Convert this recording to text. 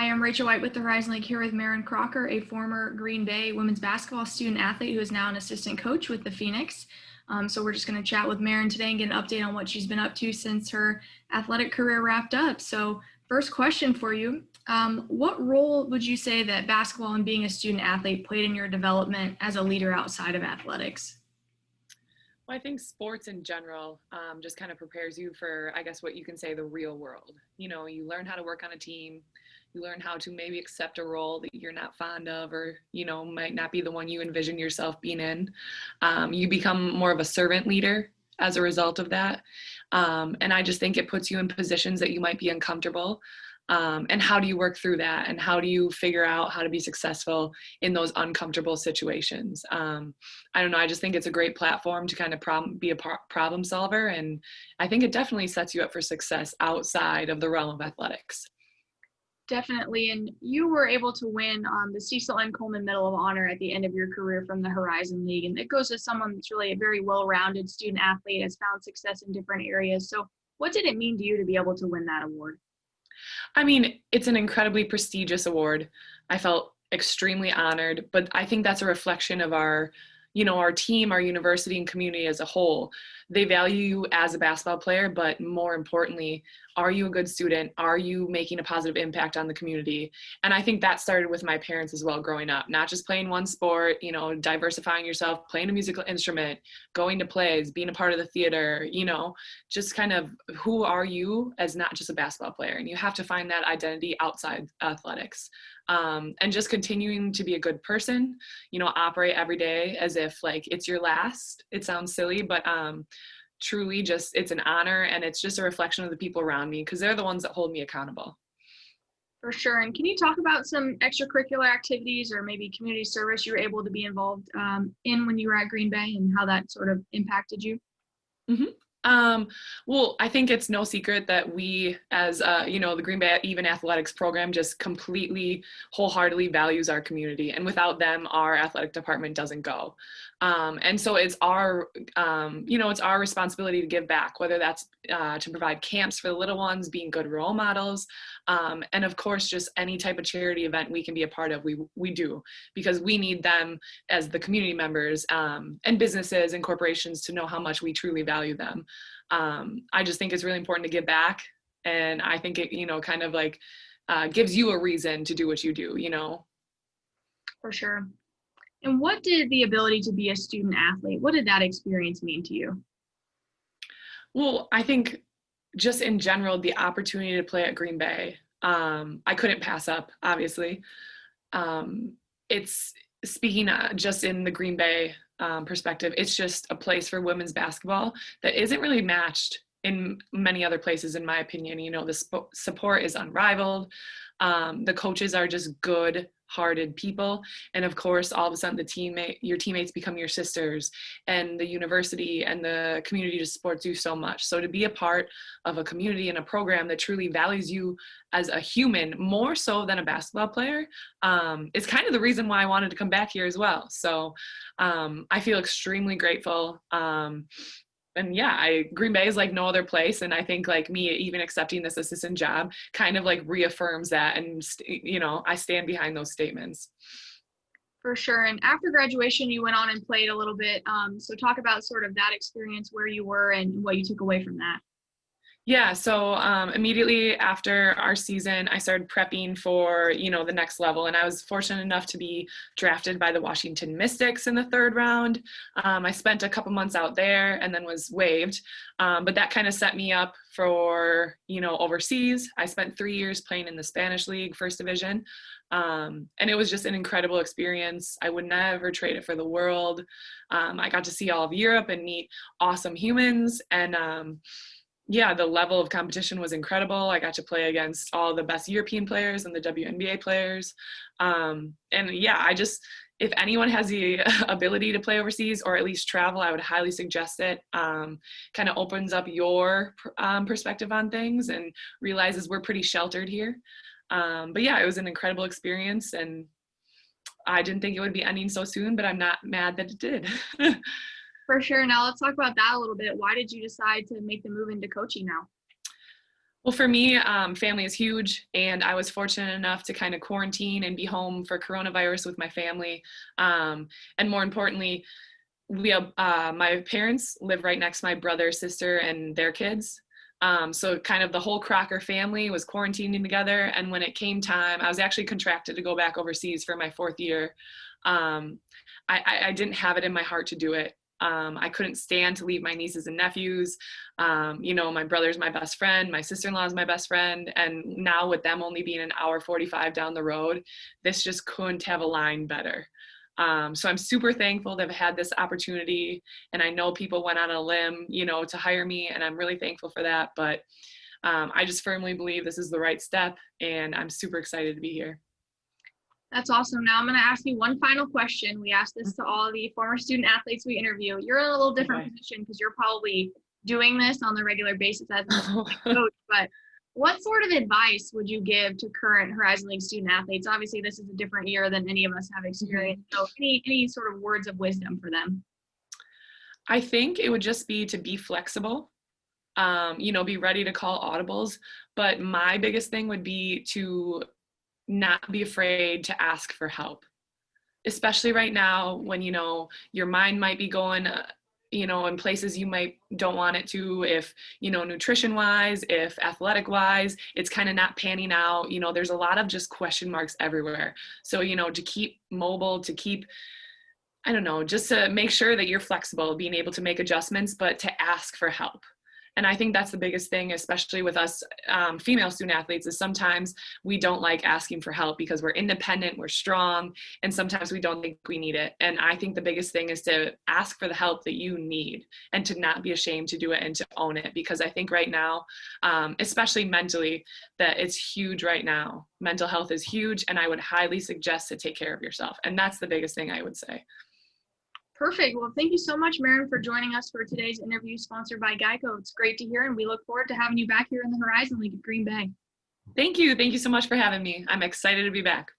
Hi, I'm Rachel White with the Horizon League here with Mehryn Kraker, a former Green Bay women's basketball student athlete who is now an assistant coach with the Phoenix. So we're just going to chat with Mehryn today and get an update on what she's been up to since her athletic career wrapped up. So first question for you, what role would you say that basketball and being a student athlete played in your development as a leader outside of athletics? Well, I think sports in general just kind of prepares you for, I guess, what you can say the real world. You know, you learn how to work on a team. You learn how to maybe accept a role that you're not fond of or, might not be the one you envision yourself being in. You become more of a servant leader as a result of that. And I just think it puts you in positions that you might be uncomfortable. And how do you work through that? And how do you figure out how to be successful in those uncomfortable situations? I don't know. I just think it's a great platform to kind of be a problem solver. And I think it definitely sets you up for success outside of the realm of athletics. Definitely. And you were able to win the Cecil N Coleman Medal of Honor at the end of your career from the Horizon League. And it goes to someone that's really a very well-rounded student athlete, has found success in different areas. So what did it mean to you to be able to win that award? I mean, it's an incredibly prestigious award. I felt extremely honored, but I think that's a reflection of our team, our university and community as a whole. They value you as a basketball player, but more importantly, are you a good student? Are you making a positive impact on the community? And I think that started with my parents as well growing up, not just playing one sport, diversifying yourself, playing a musical instrument, going to plays, being a part of the theater, just kind of who are you as not just a basketball player? And you have to find that identity outside athletics. And just continuing to be a good person, operate every day as if like it's your last. It sounds silly, but truly just it's an honor, and it's just a reflection of the people around me because they're the ones that hold me accountable. For sure. And can you talk about some extracurricular activities or maybe community service you were able to be involved in when you were at Green Bay and how that sort of impacted you? Mm-hmm. Well, I think it's no secret that we, as the Green Bay Even Athletics program, just completely, wholeheartedly values our community, and without them, our athletic department doesn't go. And so it's it's our responsibility to give back, whether that's to provide camps for the little ones, being good role models, and of course, just any type of charity event we can be a part of, we do, because we need them as the community members and businesses and corporations to know how much we truly value them. I just think it's really important to give back, and I think it kind of like gives you a reason to do what you do. For sure. And what did the ability to be a student athlete, what did that experience mean to you? Well, I think just in general, the opportunity to play at Green Bay, I couldn't pass up, obviously. It's speaking just in the Green Bay perspective, it's just a place for women's basketball that isn't really matched in many other places, in my opinion. The support is unrivaled. The coaches are just good-hearted people, and of course, all of a sudden, your teammates become your sisters, and the university and the community just supports you so much. So to be a part of a community and a program that truly values you as a human more so than a basketball player is kind of the reason why I wanted to come back here as well. So I feel extremely grateful. And yeah, Green Bay is like no other place. And I think like me even accepting this assistant job kind of like reaffirms that. And, I stand behind those statements. For sure. And after graduation, you went on and played a little bit. So talk about sort of that experience, where you were and what you took away from that. Yeah, so immediately after our season, I started prepping for, the next level. And I was fortunate enough to be drafted by the Washington Mystics in the third round. I spent a couple months out there and then was waived. But that kind of set me up for, overseas. I spent 3 years playing in the Spanish League, First Division. And it was just an incredible experience. I would never trade it for the world. I got to see all of Europe and meet awesome humans. And yeah, the level of competition was incredible. I got to play against all the best European players and the WNBA players. And yeah, if anyone has the ability to play overseas or at least travel, I would highly suggest it. Kind of opens up your perspective on things and realizes we're pretty sheltered here. But yeah, it was an incredible experience, and I didn't think it would be ending so soon, but I'm not mad that it did. For sure. Now let's talk about that a little bit. Why did you decide to make the move into coaching now? Well, for me, family is huge, and I was fortunate enough to kind of quarantine and be home for coronavirus with my family. And more importantly, my parents live right next to my brother, sister, and their kids. So kind of the whole Crocker family was quarantining together. And when it came time, I was actually contracted to go back overseas for my 4th year. Um, I didn't have it in my heart to do it. I couldn't stand to leave my nieces and nephews. My brother's my best friend, my sister-in-law is my best friend. And now with them only being an hour 45 down the road, this just couldn't have aligned better. So I'm super thankful to have had this opportunity. And I know people went on a limb, to hire me, and I'm really thankful for that. But I just firmly believe this is the right step, and I'm super excited to be here. That's awesome. Now I'm going to ask you one final question. We ask this to all the former student athletes we interview. You're in a little different position because you're probably doing this on the regular basis as a coach, but what sort of advice would you give to current Horizon League student athletes? Obviously, this is a different year than any of us have experienced. So any sort of words of wisdom for them? I think it would just be to be flexible, be ready to call audibles. But my biggest thing would be to not be afraid to ask for help, especially right now when, your mind might be going, in places you might don't want it to, if, nutrition wise, if athletic wise, it's kind of not panning out. There's a lot of just question marks everywhere. So, to keep mobile, to keep, just to make sure that you're flexible, being able to make adjustments, but to ask for help. And I think that's the biggest thing, especially with us female student athletes, is sometimes we don't like asking for help because we're independent, we're strong, and sometimes we don't think we need it. And I think the biggest thing is to ask for the help that you need and to not be ashamed to do it and to own it. Because I think right now, especially mentally, that it's huge right now. Mental health is huge, and I would highly suggest to take care of yourself. And that's the biggest thing I would say. Perfect. Well, thank you so much, Mehryn, for joining us for today's interview sponsored by Geico. It's great to hear, and we look forward to having you back here in the Horizon League at Green Bay. Thank you. Thank you so much for having me. I'm excited to be back.